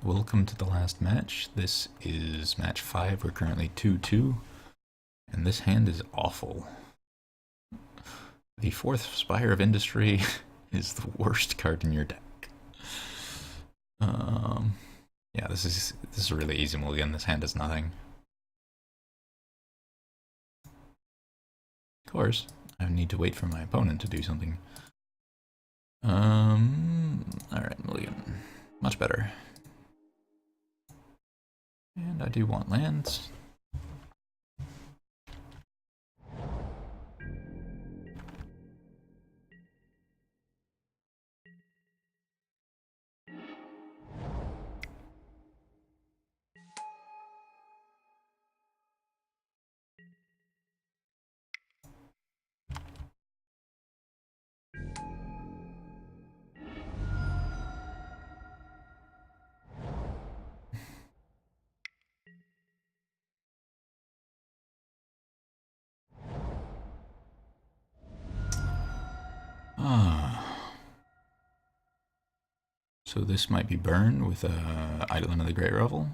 welcome to the last match. This is match 5. We're currently 2-2, and this hand is awful. The 4th Spire of Industry is the worst card in your deck. Yeah, this is a really easy mulligan. This hand does nothing. Of course, I need to wait for my opponent to do something. Alright, mulligan. Much better. And I do want lands. So this might be burn with Eidolon of the Great Revel.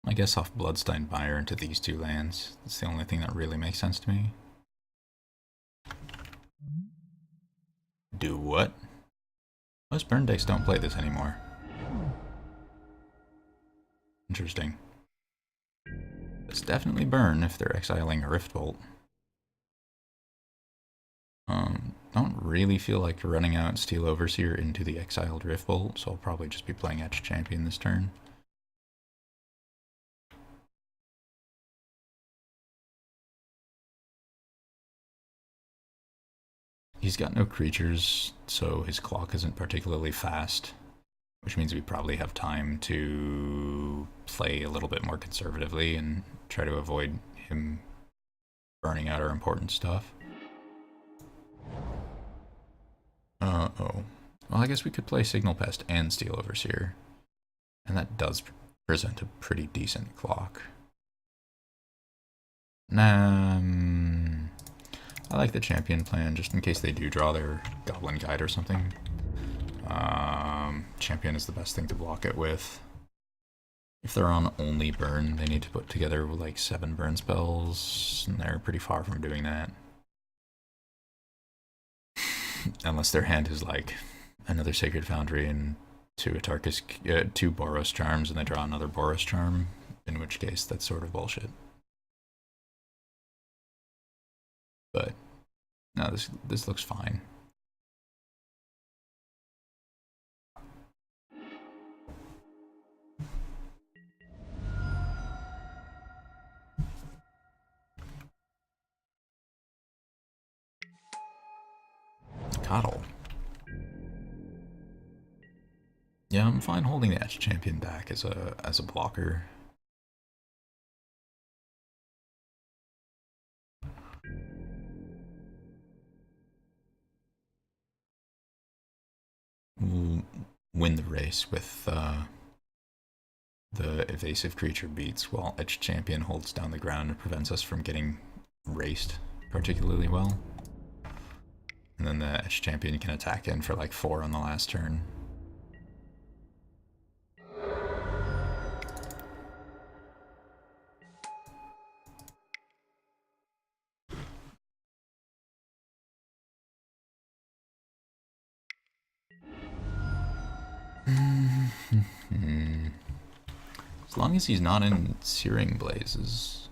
I guess off Bloodstained Mire into these two lands. That's the only thing that really makes sense to me. Do what? Most burn decks don't play this anymore. Interesting. It's definitely burn if they're exiling a Riftbolt. Don't really feel like running out Steel Overseer into the exiled Riftbolt, so I'll probably just be playing Etched Champion this turn. He's got no creatures, so his clock isn't particularly fast, which means we probably have time to play a little bit more conservatively and try to avoid him burning out our important stuff. Uh-oh. Well, I guess we could play Signal Pest and Steel Overseer, and that does present a pretty decent clock. Nah, I like the champion plan, just in case they do draw their Goblin Guide or something. Champion is the best thing to block it with. If they're on only burn, they need to put together like 7 burn spells, and they're pretty far from doing that. Unless their hand is like another Sacred Foundry and 2 Boros Charms, and they draw another Boros Charm, in which case that's sort of bullshit. But no, this looks fine. Coddle. Yeah, I'm fine holding the Etched Champion back as a blocker. We'll win the race with the evasive creature beats, while Etched Champion holds down the ground and prevents us from getting raced particularly well. And then the Etched Champion can attack in for like 4 on the last turn. As long as he's not in Searing Blazes.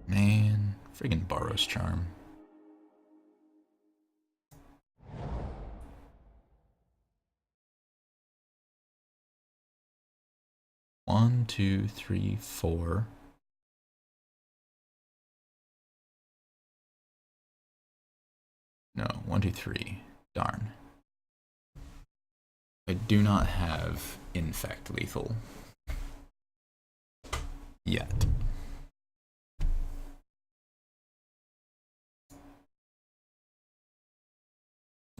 Man, friggin' Boros Charm. One, two, three, four. No, 1, 2, 3. Darn. I do not have Infect Lethal yet.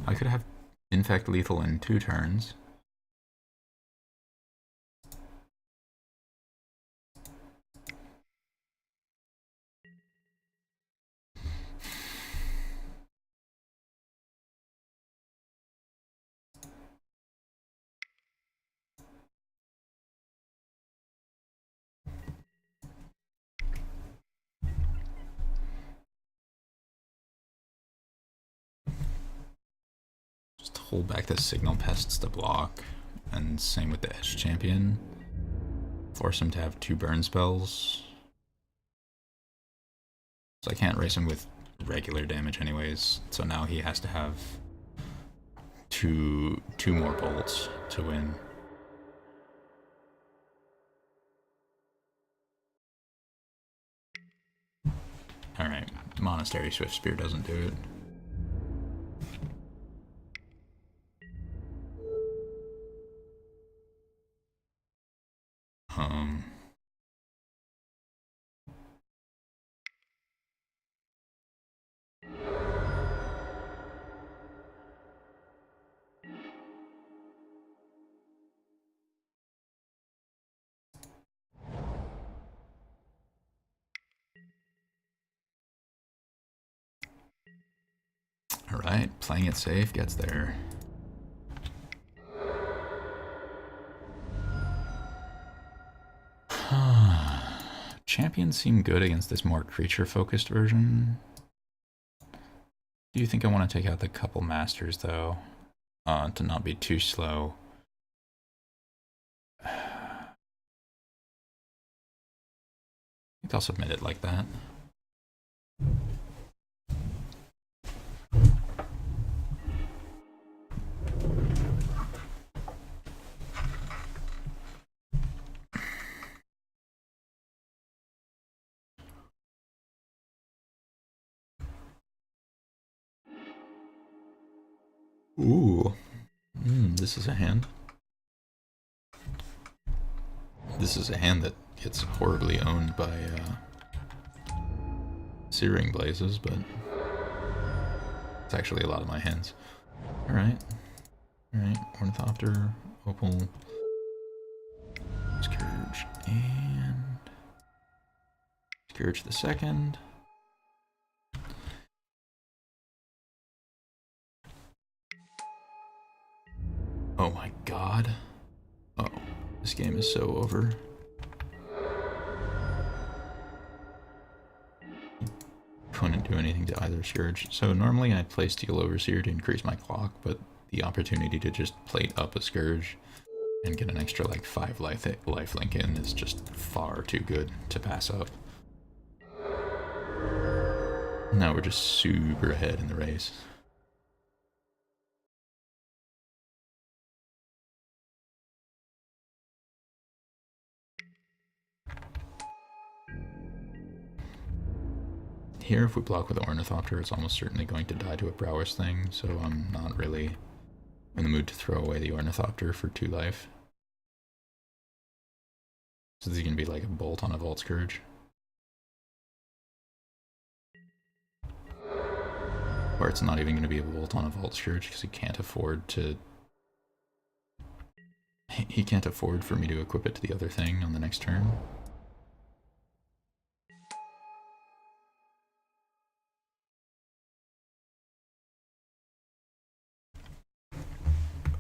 I could have Infect Lethal in 2 turns. Just hold back the signal pests to block, and same with the edge champion. Force him to have 2 burn spells. So I can't race him with regular damage anyways, so now he has to have two more bolts to win. Alright, Monastery Swift Spear doesn't do it. Alright, playing it safe gets there. Champions seem good against this more creature-focused version. Do you think I want to take out the couple masters, though? To not be too slow. I think I'll submit it like that. Ooh. This is a hand. This is a hand that gets horribly owned by Searing Blazes, but it's actually a lot of my hands. Alright. Alright, Ornithopter, Opal, Scourge, and Scourge the second. Oh my god. Oh, this game is so over. Couldn't do anything to either Scourge. So normally I'd play Steel Overseer to increase my clock, but the opportunity to just plate up a Scourge and get an extra like 5 lifelink in is just far too good to pass up. Now we're just super ahead in the race. Here, if we block with Ornithopter, it's almost certainly going to die to a Prowess thing, so I'm not really in the mood to throw away the Ornithopter for 2 life. So this is going to be like a bolt on a Vault Scourge. Or it's not even going to be a bolt on a Vault Scourge because he can't afford to... He can't afford for me to equip it to the other thing on the next turn.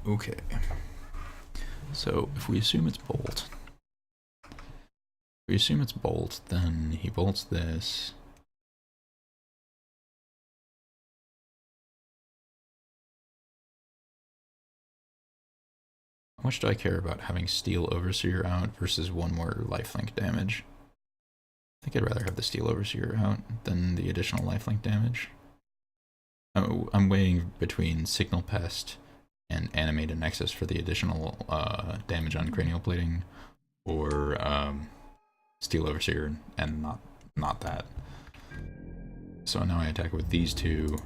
Okay. So if we assume it's bolt, then he bolts this. How much do I care about having Steel Overseer out versus 1 more lifelink damage? I think I'd rather have the Steel Overseer out than the additional lifelink damage. I'm weighing between Signal Pest and Animated Nexus for the additional damage on Cranial Plating, or Steel Overseer and not that. So now I attack with these 2,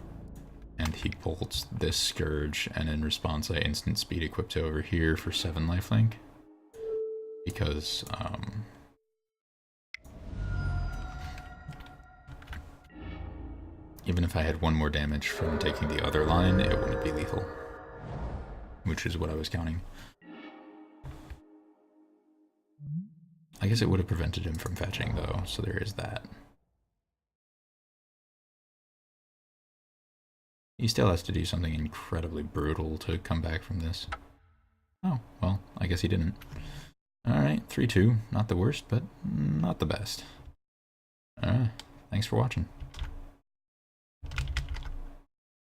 and he bolts this Scourge, and in response I instant speed equip to over here for 7 lifelink. Because even if I had 1 more damage from taking the other line, it wouldn't be lethal. Which is what I was counting. I guess it would have prevented him from fetching, though, so there is that. He still has to do something incredibly brutal to come back from this. Oh, well, I guess he didn't. Alright, 3-2. Not the worst, but not the best. Alright, thanks for watching.